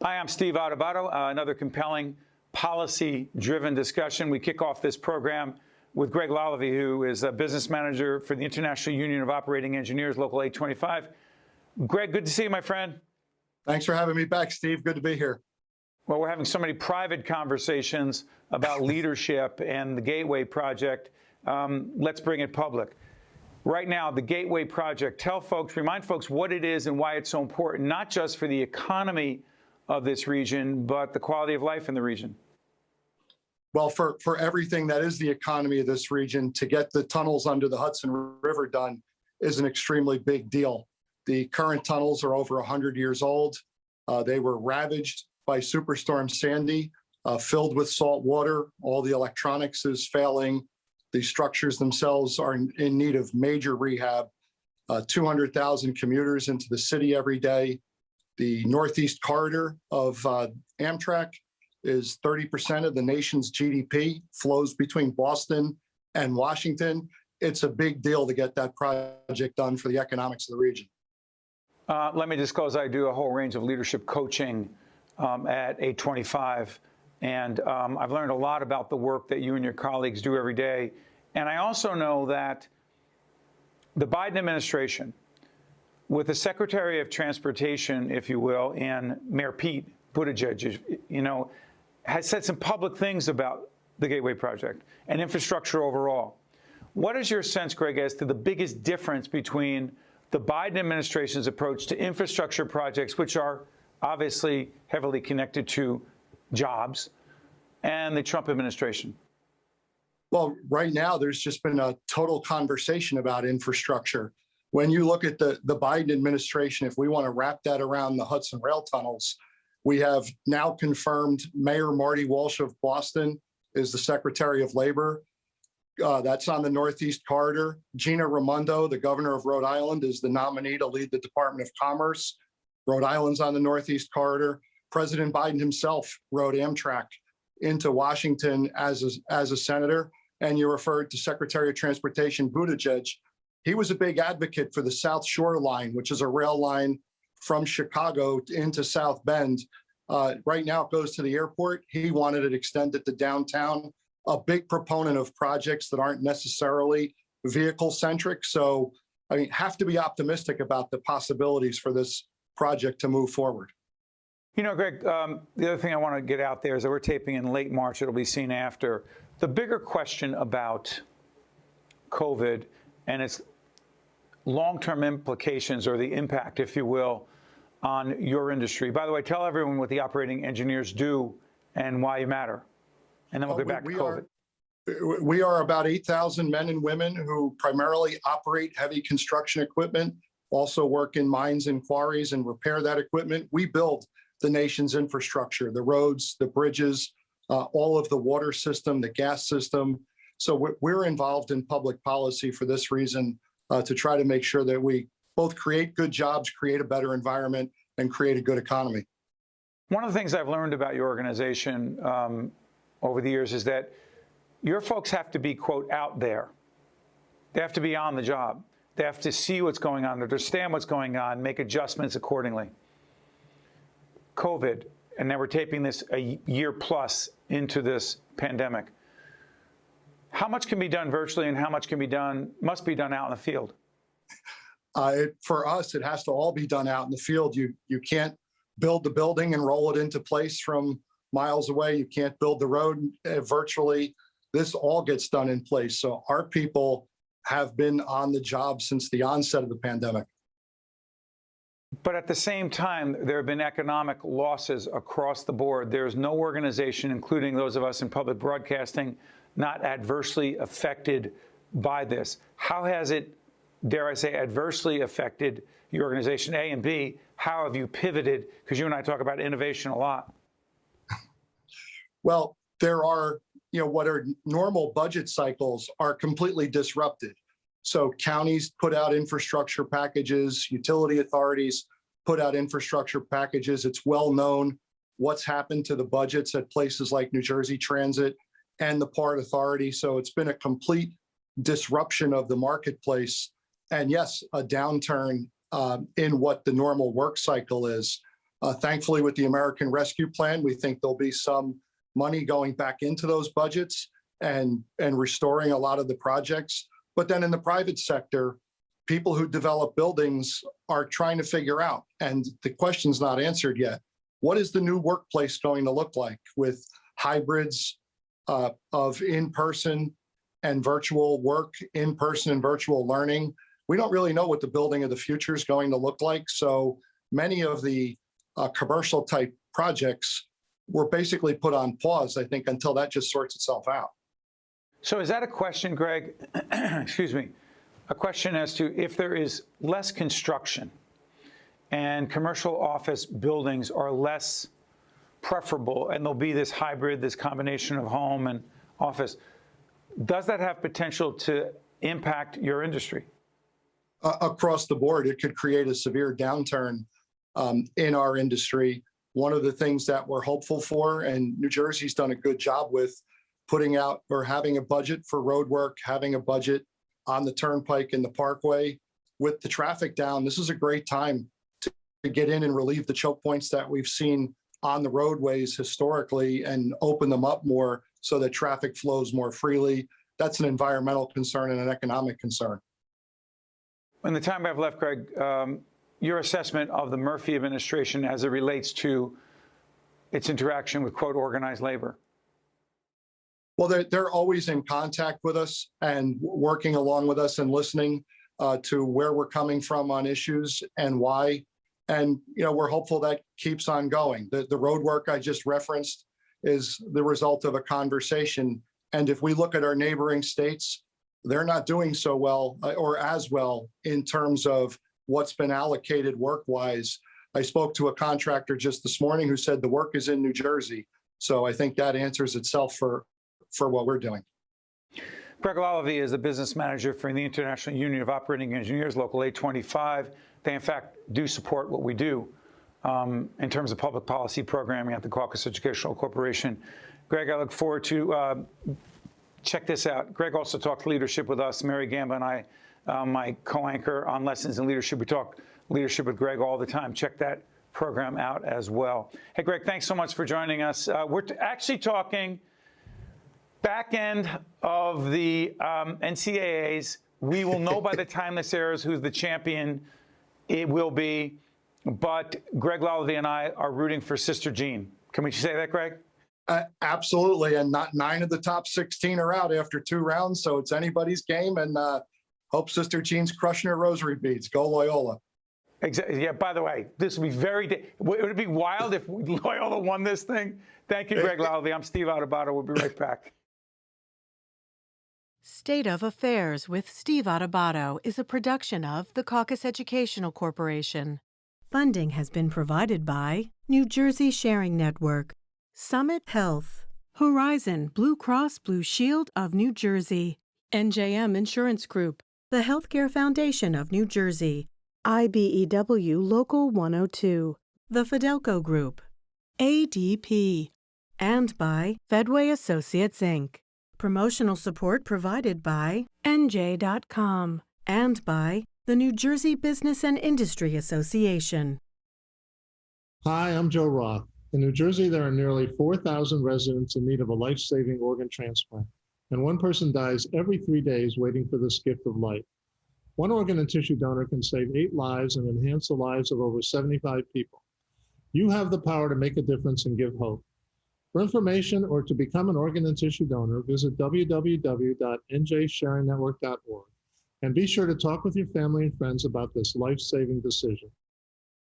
Hi, I'm Steve Adubato. Another compelling policy-driven discussion. We kick off this program with Greg Lalavee, who is a business manager for the International Union of Operating Engineers, Local 825. Greg, good to see you, my friend. Thanks for having me back, Steve. Good to be here. Well, we're having so many private conversations about leadership and the Gateway Project. Let's bring it public. Right now, the Gateway Project, remind folks what it is and why it's so important, not just for the economy of this region, but the quality of life in the region. Well, for everything that is the economy of this region, to get the tunnels under the Hudson River done is an extremely big deal. The current tunnels are over 100 years old. They were ravaged by Superstorm Sandy, filled with salt water. All the electronics is failing. The structures themselves are in need of major rehab. 200,000 commuters into the city every day. The Northeast Corridor of Amtrak is 30% of the nation's GDP, flows between Boston and Washington. It's a big deal to get that project done for the economics of the region. Let me disclose, I do a whole range of leadership coaching at 825, and I've learned a lot about the work that you and your colleagues do every day. And I also know that the Biden administration, with the Secretary of Transportation, if you will, and Mayor Pete Buttigieg, has said some public things about the Gateway Project and infrastructure overall. What is your sense, Greg, as to the biggest difference between the Biden administration's approach to infrastructure projects, which are obviously heavily connected to jobs, and the Trump administration? Well, right now, there's just been a total conversation about infrastructure. When you look at the Biden administration, if we want to wrap that around the Hudson Rail tunnels, we have now confirmed Mayor Marty Walsh of Boston is the Secretary of Labor. That's on the Northeast Corridor. Gina Raimondo, the governor of Rhode Island, is the nominee to lead the Department of Commerce. Rhode Island's on the Northeast Corridor. President Biden himself rode Amtrak into Washington as a senator. And you referred to Secretary of Transportation Buttigieg. He was a big advocate for the South Shore Line, which is a rail line from Chicago into South Bend. Right now it goes to the airport. He wanted it extended to downtown, a big proponent of projects that aren't necessarily vehicle-centric. So, have to be optimistic about the possibilities for this project to move forward. Greg, the other thing I want to get out there is that we're taping in late March. It'll be seen after. The bigger question about COVID and its long-term implications, or the impact, if you will, on your industry. By the way, tell everyone what the operating engineers do and why you matter. And then we'll get back to COVID. We are about 8,000 men and women who primarily operate heavy construction equipment, also work in mines and quarries and repair that equipment. We build the nation's infrastructure, the roads, the bridges, all of the water system, the gas system. So we're involved in public policy for this reason, to try to make sure that we both create good jobs, create a better environment, and create a good economy. One of the things I've learned about your organization over the years is that your folks have to be, quote, out there. They have to be on the job. They have to see what's going on, understand what's going on, make adjustments accordingly. COVID, and now we're taping this a year plus into this pandemic. How much can be done virtually, and how much must be done out in the field? For us, it has to all be done out in the field. You can't build the building and roll it into place from miles away. You can't build the road virtually. This all gets done in place. So our people have been on the job since the onset of the pandemic. But at the same time, there have been economic losses across the board. There's no organization, including those of us in public broadcasting, not adversely affected by this. How has it, dare I say, adversely affected your organization, A, and B, how have you pivoted? Because you and I talk about innovation a lot. Well, there are, what are normal budget cycles are completely disrupted. So counties put out infrastructure packages, utility authorities put out infrastructure packages. It's well known what's happened to the budgets at places like New Jersey Transit and the Port Authority. So it's been a complete disruption of the marketplace. And yes, a downturn in what the normal work cycle is. Thankfully, with the American Rescue Plan, we think there'll be some money going back into those budgets and restoring a lot of the projects. But then in the private sector, people who develop buildings are trying to figure out, and the question's not answered yet, what is the new workplace going to look like with hybrids of in-person and virtual work, in-person and virtual learning? We don't really know what the building of the future is going to look like. So many of the commercial type projects were basically put on pause, I think, until that just sorts itself out. So is that a question, Greg? Excuse me. A question as to if there is less construction and commercial office buildings are less preferable and there'll be this hybrid, this combination of home and office, does that have potential to impact your industry? Across the board, it could create a severe downturn in our industry. One of the things that we're hopeful for, and New Jersey's done a good job with putting out or having a budget for road work, having a budget on the Turnpike and the Parkway. With the traffic down, this is a great time to get in and relieve the choke points that we've seen on the roadways historically and open them up more so that traffic flows more freely. That's an environmental concern and an economic concern. In the time I have left, Greg, your assessment of the Murphy administration as it relates to its interaction with, quote, organized labor. Well, they're always in contact with us and working along with us and listening to where we're coming from on issues and why. And, we're hopeful that keeps on going. The road work I just referenced is the result of a conversation. And if we look at our neighboring states, they're not doing so well or as well in terms of what's been allocated work-wise. I spoke to a contractor just this morning who said the work is in New Jersey. So I think that answers itself for what we're doing. Greg Lalavee is the business manager for the International Union of Operating Engineers, Local 825. They, in fact, do support what we do in terms of public policy programming at the Caucus Educational Corporation. Greg, I look forward to check this out. Greg also talked leadership with us. Mary Gamba and I, my co-anchor on Lessons in Leadership, we talk leadership with Greg all the time. Check that program out as well. Hey, Greg, thanks so much for joining us. We're actually talking back end of the NCAAs. We will know by the time this airs who's the champion it will be. But Greg Lalavee and I are rooting for Sister Jean. Can we say that, Greg? Absolutely. And not 9 of the top 16 are out after 2 rounds. So it's anybody's game. And hope Sister Jean's crushing her rosary beads. Go Loyola. Exactly. Yeah, by the way, this would be would it be wild if Loyola won this thing? Thank you, Greg Lalavee. I'm Steve Adubato. We'll be right back. State of Affairs with Steve Adubato is a production of the Caucus Educational Corporation. Funding has been provided by New Jersey Sharing Network, Summit Health, Horizon Blue Cross Blue Shield of New Jersey, NJM Insurance Group, the Healthcare Foundation of New Jersey, IBEW Local 102, the Fidelco Group, ADP, and by Fedway Associates, Inc. Promotional support provided by NJ.com and by the New Jersey Business and Industry Association. Hi, I'm Joe Roth. In New Jersey, there are nearly 4,000 residents in need of a life-saving organ transplant, and one person dies every 3 days waiting for this gift of life. One organ and tissue donor can save 8 lives and enhance the lives of over 75 people. You have the power to make a difference and give hope. For information or to become an organ and tissue donor, visit www.njsharingnetwork.org and be sure to talk with your family and friends about this life-saving decision.